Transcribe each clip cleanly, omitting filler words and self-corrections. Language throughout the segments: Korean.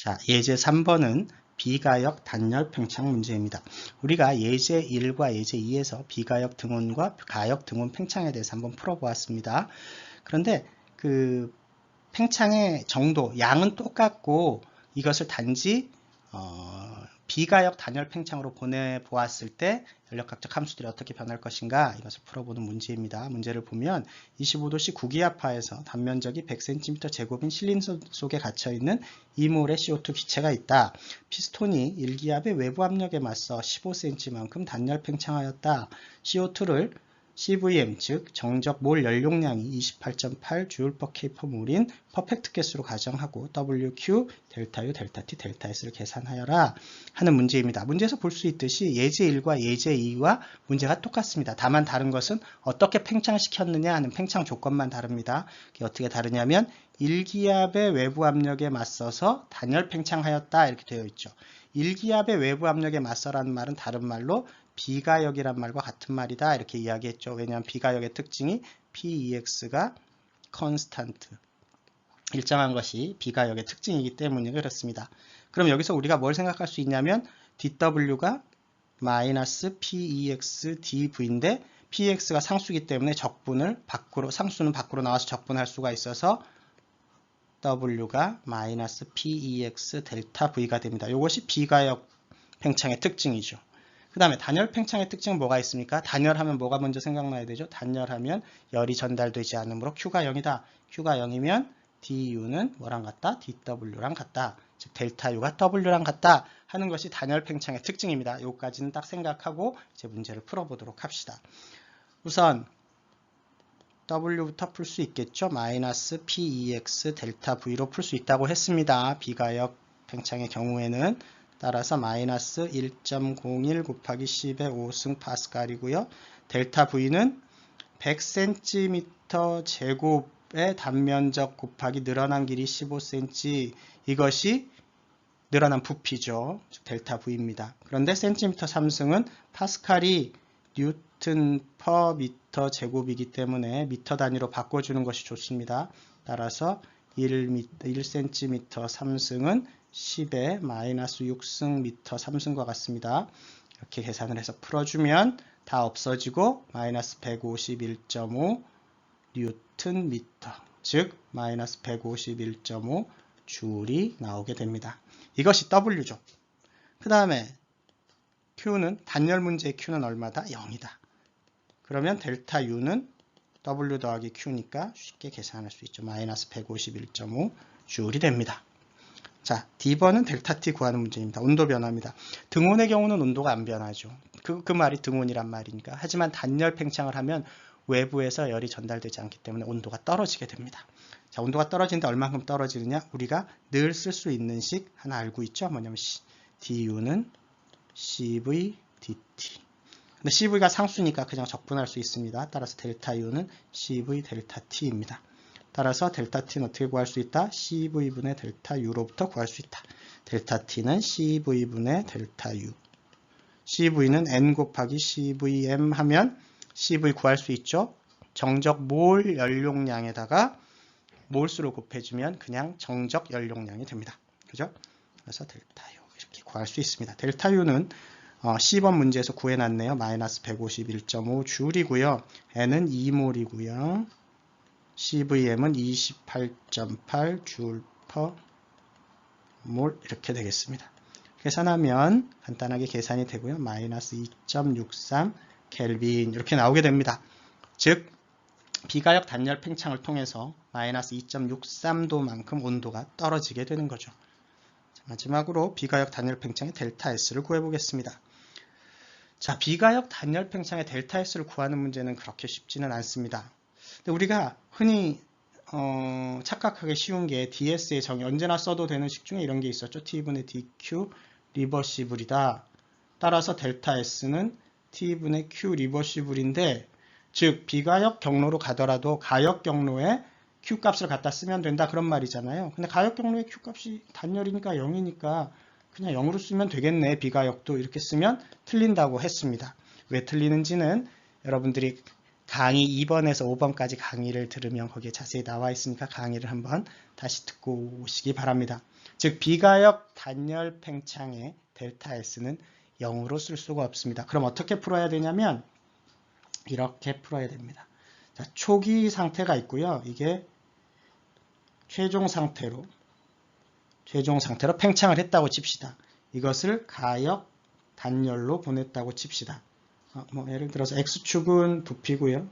자, 예제 3번은 비가역 단열 팽창 문제입니다. 우리가 예제 1과 예제 2에서 비가역 등온과 가역 등온 팽창에 대해서 한번 풀어보았습니다. 그런데 그 팽창의 정도, 양은 똑같고 이것을 단지 비가역 단열 팽창으로 보내보았을 때 연력학적 함수들이 어떻게 변할 것인가, 이것을 풀어보는 문제입니다. 문제를 보면 25도씨 구기압하에서 단면적이 100cm 제곱인 실린더 속에 갇혀있는 2몰의 CO2 기체가 있다. 피스톤이 1기압의 외부 압력에 맞서 15cm만큼 단열 팽창하였다. CO2를 CVM, 즉 정적 몰 연용량이 28.8 J/Kmol인 퍼펙트 가스로 가정하고 WQ, ΔU, ΔT, ΔS를 계산하여라 하는 문제입니다. 문제에서 볼 수 있듯이 예제 1과 예제 2와 문제가 똑같습니다. 다만 다른 것은 어떻게 팽창시켰느냐 하는 팽창 조건만 다릅니다. 그게 어떻게 다르냐면 1기압의 외부 압력에 맞서서 단열 팽창하였다 이렇게 되어 있죠. 1기압의 외부 압력에 맞서라는 말은 다른 말로 비가역이란 말과 같은 말이다 이렇게 이야기했죠. 왜냐하면 비가역의 특징이 PEX가 컨스탄트, 일정한 것이 비가역의 특징이기 때문에 그렇습니다. 그럼 여기서 우리가 뭘 생각할 수 있냐면 dW가 마이너스 PEX dV인데 PEX가 상수이기 때문에 적분을 밖으로, 상수는 밖으로 나와서 적분할 수가 있어서 W가 마이너스 PEX 델타 V가 됩니다. 이것이 비가역 팽창의 특징이죠. 그 다음에 단열 팽창의 특징은 뭐가 있습니까? 단열하면 뭐가 먼저 생각나야 되죠? 단열하면 열이 전달되지 않으므로 Q가 0이다. Q가 0이면 DU는 뭐랑 같다? DW랑 같다. 즉 델타 U가 W랑 같다 하는 것이 단열 팽창의 특징입니다. 여기까지는 딱 생각하고 이제 문제를 풀어보도록 합시다. 우선 W부터 풀 수 있겠죠? 마이너스 PEX 델타 V로 풀 수 있다고 했습니다. 비가역 팽창의 경우에는 따라서 마이너스 1.01 곱하기 10의 5승 파스칼이고요. 델타 V는 100cm 제곱의 단면적 곱하기 늘어난 길이 15cm, 이것이 늘어난 부피죠. 델타 V입니다. 그런데 센티미터 3승은 파스칼이 뉴튼 퍼 미터 제곱이기 때문에 미터 단위로 바꿔주는 것이 좋습니다. 따라서 1cm 3승은 10의 마이너스 6승 미터 3승과 같습니다. 이렇게 계산을 해서 풀어주면 다 없어지고 마이너스 151.5 뉴튼 미터, 즉 마이너스 151.5 줄이 나오게 됩니다. 이것이 W죠. 그 다음에 Q는 단열 문제의 Q는 얼마다? 0이다. 그러면 델타 U는 W 더하기 Q니까 쉽게 계산할 수 있죠. 마이너스 151.5 줄이 됩니다. 자, D번은 델타 T 구하는 문제입니다. 온도 변화입니다. 등온의 경우는 온도가 안 변하죠. 그 말이 등온이란 말이니까. 하지만 단열 팽창을 하면 외부에서 열이 전달되지 않기 때문에 온도가 떨어지게 됩니다. 자, 온도가 떨어지는데 얼마큼 떨어지느냐? 우리가 늘 쓸 수 있는 식 하나 알고 있죠? 뭐냐면 DU는 CV DT. 근데 CV가 상수니까 그냥 적분할 수 있습니다. 따라서 델타 U는 CV 델타 T입니다. 따라서 델타 T는 어떻게 구할 수 있다? CV분의 델타 U로부터 구할 수 있다. 델타 T는 CV분의 델타 U. CV는 N 곱하기 CVM 하면 CV 구할 수 있죠. 정적 몰 연용량에다가 몰수로 곱해주면 그냥 정적 연용량이 됩니다. 그죠? 그래서 델타 U 이렇게 구할 수 있습니다. 델타 U는 10번 문제에서 구해놨네요. 마이너스 151.5 줄이고요. N은 2몰이고요. CVM은 28.8 줄 퍼 몰 이렇게 되겠습니다. 계산하면 간단하게 계산이 되고요. 마이너스 2.63 켈빈 이렇게 나오게 됩니다. 즉 비가역 단열 팽창을 통해서 마이너스 2.63도만큼 온도가 떨어지게 되는 거죠. 자, 마지막으로 비가역 단열 팽창의 델타 S를 구해보겠습니다. 자, 비가역 단열 팽창의 델타 S를 구하는 문제는 그렇게 쉽지는 않습니다. 근데 우리가 흔히 착각하기 쉬운 게 DS의 정의, 언제나 써도 되는 식 중에 이런 게 있었죠. T분의 DQ 리버시블이다. 따라서 델타 S는 T분의 Q 리버시블인데, 즉 비가역 경로로 가더라도 가역 경로에 Q 값을 갖다 쓰면 된다 그런 말이잖아요. 근데 가역 경로의 Q 값이 단열이니까 0이니까 그냥 0으로 쓰면 되겠네. 비가역도 이렇게 쓰면 틀린다고 했습니다. 왜 틀리는지는 여러분들이 강의 2번에서 5번까지 강의를 들으면 거기에 자세히 나와 있으니까 강의를 한번 다시 듣고 오시기 바랍니다. 즉 비가역 단열 팽창의 델타 S는 0으로 쓸 수가 없습니다. 그럼 어떻게 풀어야 되냐면 이렇게 풀어야 됩니다. 자, 초기 상태가 있고요. 이게 최종 상태로 팽창을 했다고 칩시다. 이것을 가역 단열로 보냈다고 칩시다. 예를 들어서 X축은 부피고요.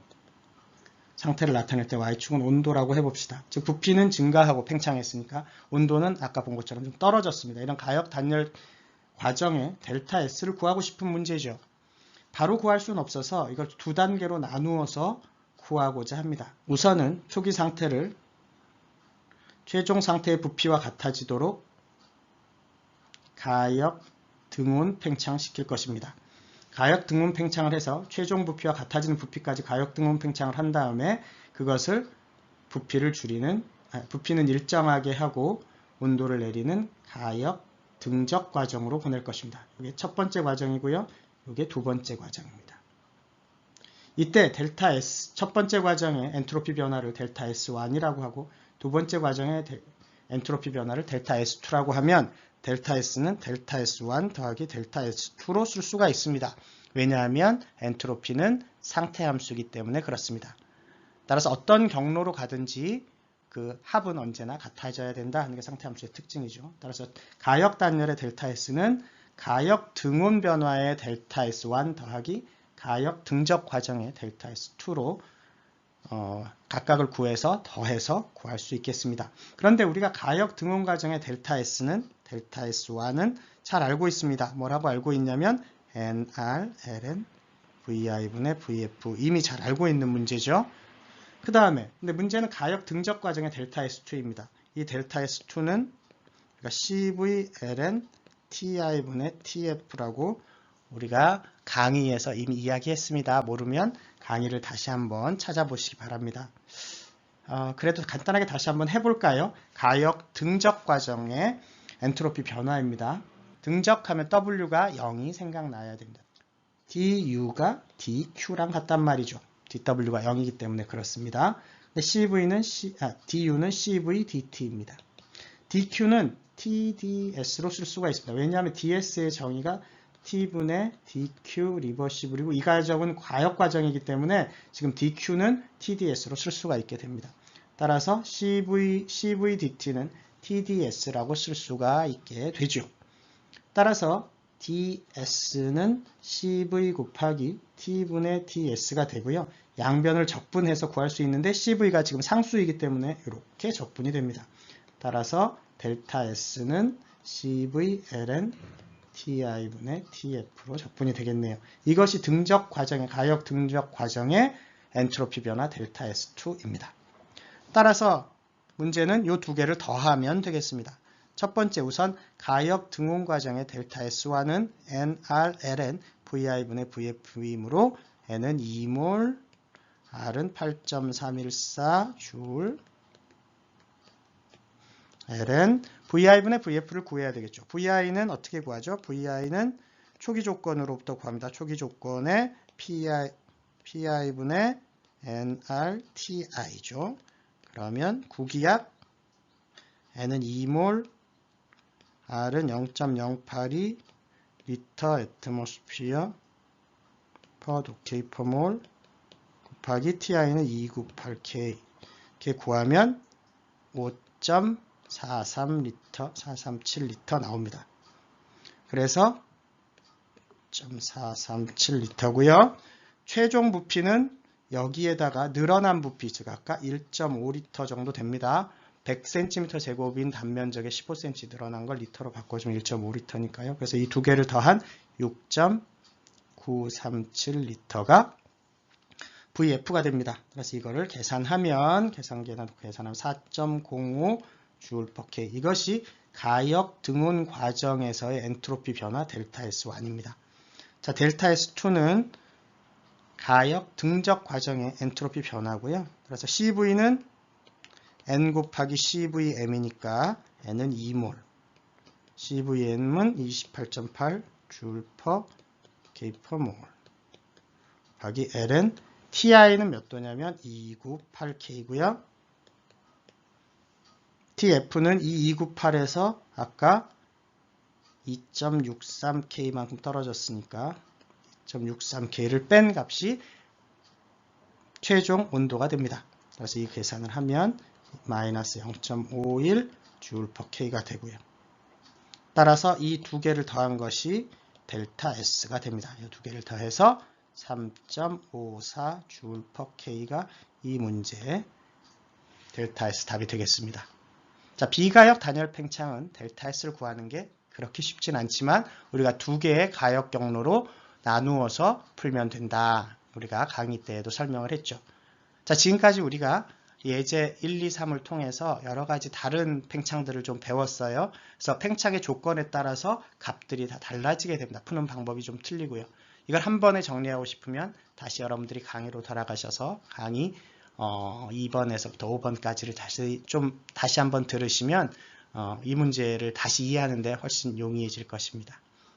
상태를 나타낼 때 Y축은 온도라고 해봅시다. 즉 부피는 증가하고 팽창했으니까 온도는 아까 본 것처럼 좀 떨어졌습니다. 이런 가역 단열 과정의 델타 S를 구하고 싶은 문제죠. 바로 구할 수는 없어서 이걸 두 단계로 나누어서 구하고자 합니다. 우선은 초기 상태를 최종 상태의 부피와 같아지도록 가역 등온 팽창시킬 것입니다. 가역 등온 팽창을 해서 최종 부피와 같아지는 부피까지 가역 등온 팽창을 한 다음에 그것을 부피는 일정하게 하고 온도를 내리는 가역 등적 과정으로 보낼 것입니다. 이게 첫 번째 과정이고요. 이게 두 번째 과정입니다. 이때 델타 S, 첫 번째 과정의 엔트로피 변화를 델타 S1이라고 하고 두 번째 과정의 엔트로피 변화를 델타 S2라고 하면 델타 S는 델타 S1 더하기 델타 S2로 쓸 수가 있습니다. 왜냐하면 엔트로피는 상태 함수이기 때문에 그렇습니다. 따라서 어떤 경로로 가든지 그 합은 언제나 같아져야 된다 하는 게 상태 함수의 특징이죠. 따라서 가역 단열의 델타 S는 가역 등온 변화의 델타 S1 더하기 가역 등적 과정의 델타 S2로 각각을 구해서 더해서 구할 수 있겠습니다. 그런데 우리가 가역 등온 과정의 델타 S1은 잘 알고 있습니다. 뭐라고 알고 있냐면 NR, LN, VI분의 VF 이미 잘 알고 있는 문제죠. 그 다음에 근데 문제는 가역 등적 과정의 델타 S2입니다. 이 델타 S2는 CV, LN, TI분의 TF라고 우리가 강의에서 이미 이야기했습니다. 모르면 강의를 다시 한번 찾아보시기 바랍니다. 그래도 간단하게 다시 한번 해볼까요? 가역 등적 과정의 엔트로피 변화입니다. 등적하면 W가 0이 생각나야 됩니다. DU가 DQ랑 같단 말이죠. DW가 0이기 때문에 그렇습니다. 근데 DU는 CV, DT입니다. DQ는 TDS로 쓸 수가 있습니다. 왜냐하면 DS의 정의가 T분의 DQ 리버시블이고 이 과정은 가역 과정이기 때문에 지금 DQ는 TDS로 쓸 수가 있게 됩니다. 따라서 CVDT는 TDS라고 쓸 수가 있게 되죠. 따라서 DS는 CV 곱하기 T분의 TS가 되고요. 양변을 적분해서 구할 수 있는데 CV가 지금 상수이기 때문에 이렇게 적분이 됩니다. 따라서 델타 S는 CV ln TI분의 TF로 적분이 되겠네요. 이것이 등적 과정의 가역 등적 과정의 엔트로피 변화 델타 S2입니다. 따라서 문제는 이 두 개를 더하면 되겠습니다. 첫 번째 우선 가역 등온 과정의 델타 S1은 NR, LN, VI분의 VF이므로 N은 2몰, R은 8.314 줄, L은 VI분의 VF를 구해야 되겠죠. VI는 어떻게 구하죠? VI는 초기 조건으로부터 구합니다. 초기 조건에 PI분의 NRTI죠. 그러면 구기압 N은 2몰, R은 0.082 리터 애트모스피어 per octave per mol 곱하기 TI는 298K 이렇게 구하면 5.43리터, 437리터 나옵니다. 그래서 5.437리터고요. 최종 부피는 여기에다가 늘어난 부피, 즉 아까 1.5리터 정도 됩니다. 100cm 제곱인 단면적에 15cm 늘어난 걸 리터로 바꿔주면 1.5리터니까요. 그래서 이 두 개를 더한 6.937리터가 VF가 됩니다. 그래서 이거를 계산하면 계산기에다 놓고 계산하면 4.05 J/K 이것이 가역 등온 과정에서의 엔트로피 변화 델타 S1입니다. 자, 델타 S2는 가역 등적 과정의 엔트로피 변화고요. 그래서 CV는 N 곱하기 CVM이니까 N은 2몰, CVM은 28.8 J/K per mol 곱하기 L은 TI는 몇 도냐면 298K고요. TF는 이 298에서 아까 2.63K만큼 떨어졌으니까 2.63K를 뺀 값이 최종 온도가 됩니다. 그래서 이 계산을 하면 마이너스 0.51 J/K가 되고요. 따라서 이 두 개를 더한 것이 델타 S가 됩니다. 이 두 개를 더해서 3.54 J/K가 이 문제의 델타 S 답이 되겠습니다. 자, 비가역 단열 팽창은 델타 S를 구하는 게 그렇게 쉽진 않지만 우리가 두 개의 가역 경로로 나누어서 풀면 된다. 우리가 강의 때에도 설명을 했죠. 자, 지금까지 우리가 예제 1, 2, 3을 통해서 여러 가지 다른 팽창들을 좀 배웠어요. 그래서 팽창의 조건에 따라서 값들이 다 달라지게 됩니다. 푸는 방법이 좀 틀리고요. 이걸 한 번에 정리하고 싶으면 다시 여러분들이 강의로 돌아가셔서 강의 2번에서부터 5번까지를 다시 한번 들으시면 이 문제를 다시 이해하는 데 훨씬 용이해질 것입니다.